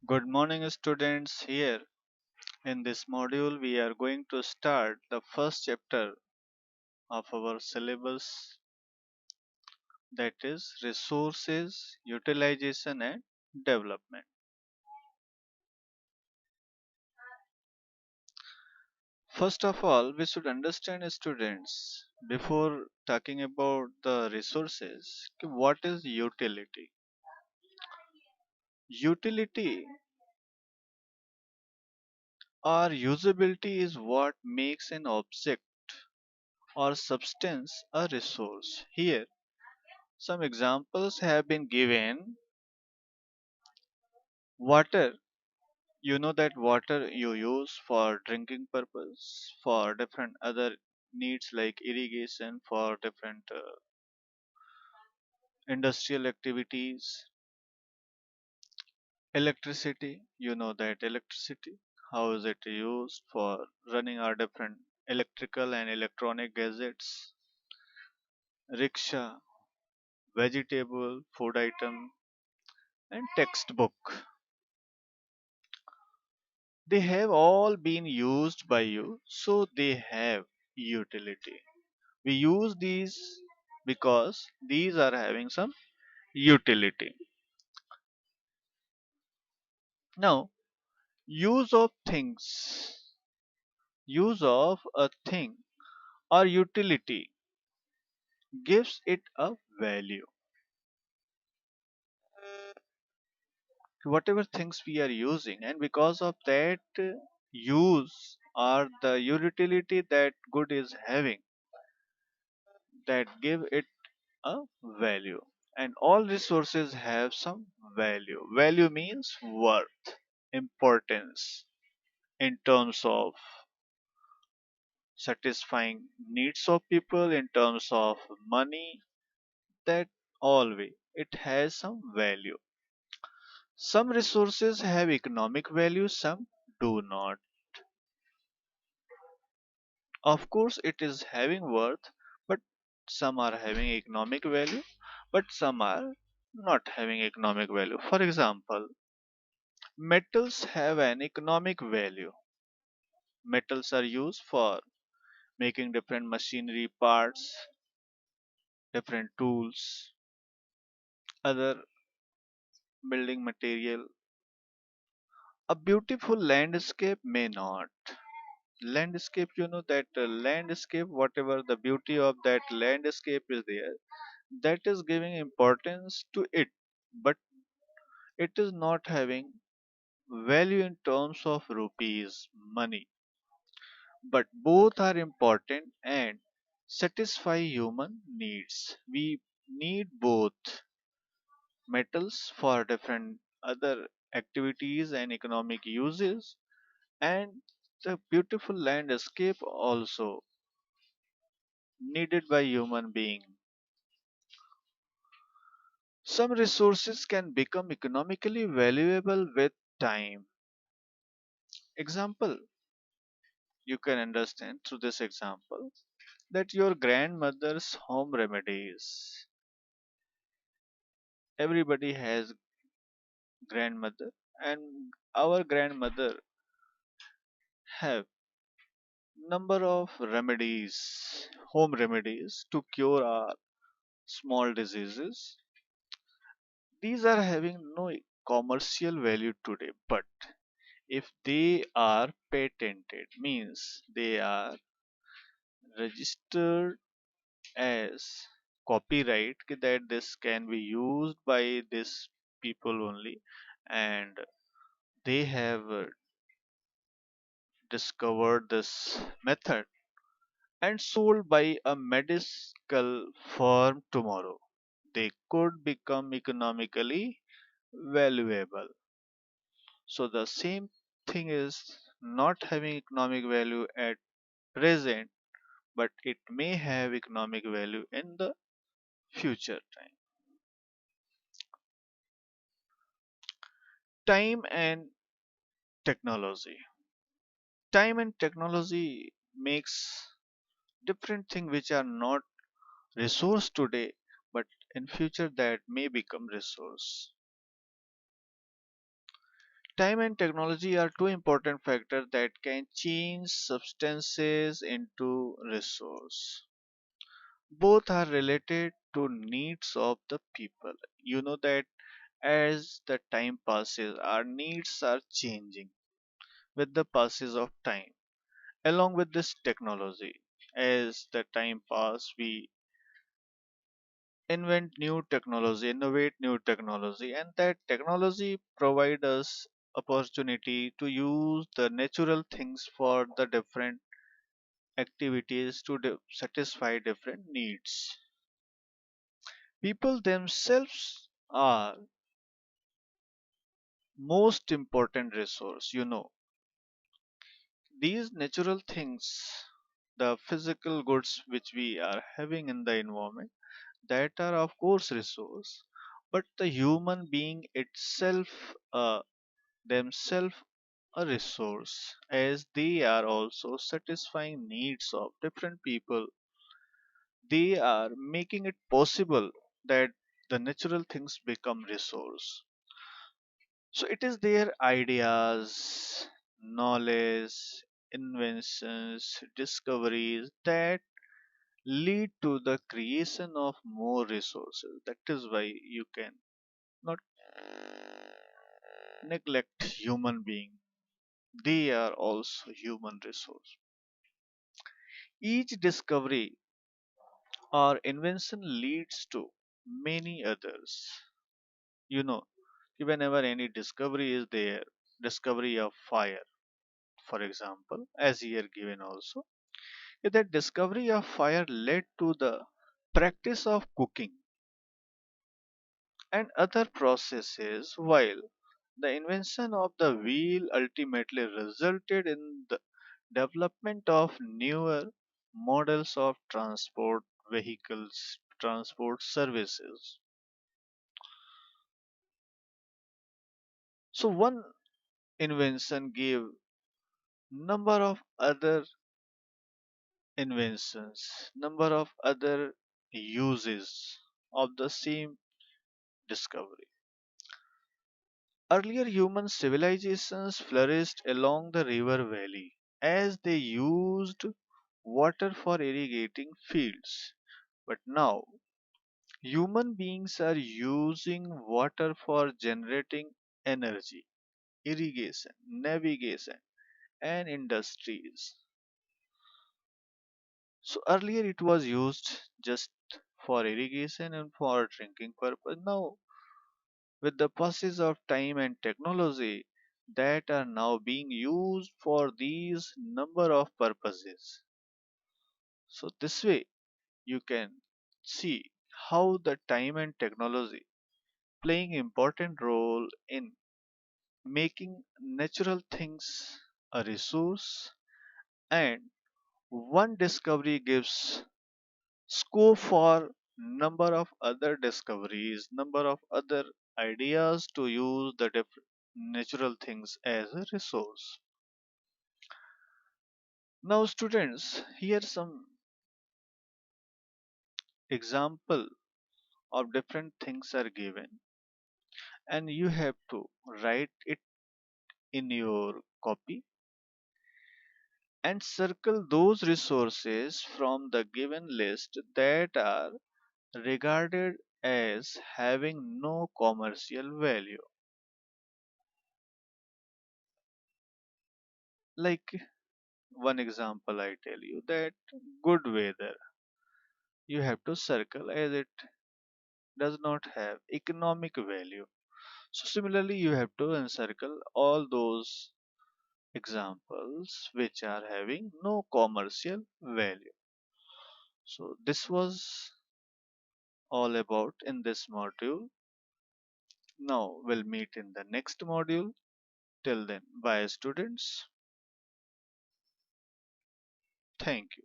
Good morning, students. Here in this module, we are going to start the first chapter of our syllabus, that is resources utilization and development. First of all, we should understand, students, before talking about the resources, what is utility. Utility or usability is what makes an object or substance a resource. Here some examples have been given. Water, you know that water you use for drinking purpose, for different other needs like irrigation, for different industrial activities. Electricity, you know that electricity, how is it used for running our different electrical and electronic gadgets. Rickshaw, vegetable, food item, and textbook, they have all been used by you, so they have utility. We use these because these are having some utility. Now, use of things, use of a thing or utility gives it a value. Whatever things we are using, and because of that use or the utility that good is having, that give it a value. And all resources have some value. Value means worth, importance, in terms of satisfying needs of people, in terms of money, that always it has some value. Some resources have economic value, some do not. Of course it is having worth, but some are having economic value, but some are not having economic value. For example, metals have an economic value. Metals are used for making different machinery parts, different tools, other building material. A beautiful landscape may not. Landscape, you know that landscape, whatever the beauty of that landscape is there, that is giving importance to it, but it is not having value in terms of rupees, money. But both are important and satisfy human needs. We need both metals for different other activities and economic uses, and the beautiful landscape also needed by human being. Some resources can become economically valuable with time. Example, you can understand through this example that your grandmother's home remedies. Everybody has grandmother, and our grandmother have number of remedies, home remedies to cure our small diseases. These are having no commercial value today, but if they are patented, means they are registered as copyright, that this can be used by this people only, and they have discovered this method and sold by a medical firm tomorrow, they could become economically valuable. So the same thing is not having economic value at present, but it may have economic value in the future time. Time and technology. Time and technology makes different things which are not resource today, but in future that may become resource. Time and technology are two important factors that can change substances into resource. Both are related to needs of the people. You know that as the time passes, our needs are changing with the passes of time. Along with this technology, as the time pass, we innovate new technology, and that technology provide us opportunity to use the natural things for the different activities to satisfy different needs. People themselves are most important resource. These natural things, the physical goods which we are having in the environment, that are of course resource, but the human being itself, themselves a resource, as they are also satisfying needs of different people. They are making it possible that the natural things become resource. So it is their ideas, knowledge, inventions, discoveries that lead to the creation of more resources. That is why you can not neglect human being. They are also human resource. Each discovery or invention leads to many others. You know, whenever any discovery is there, discovery of fire, for example, as here given also, if that discovery of fire led to the practice of cooking and other processes, while the invention of the wheel ultimately resulted in the development of newer models of transport vehicles, transport services. So one invention gave number of other inventions, number of other uses of the same discovery. Earlier human civilizations flourished along the river valley as they used water for irrigating fields. But now human beings are using water for generating energy, irrigation, navigation, and industries. So earlier it was used just for irrigation and for drinking purpose. Now, with the passage of time and technology, that are now being used for these number of purposes. So this way you can see how the time and technology playing important role in making natural things a resource, and one discovery gives scope for number of other discoveries, number of other ideas to use the different natural things as a resource. Now students, here some example of different things are given, and you have to write it in your copy and circle those resources from the given list that are regarded as having no commercial value. Like one example, I tell you that good weather, you have to circle as it does not have economic value. So similarly, you have to encircle all those examples which are having no commercial value. So this was all about in this module. Now we'll meet in the next module. Till then, bye students. Thank you.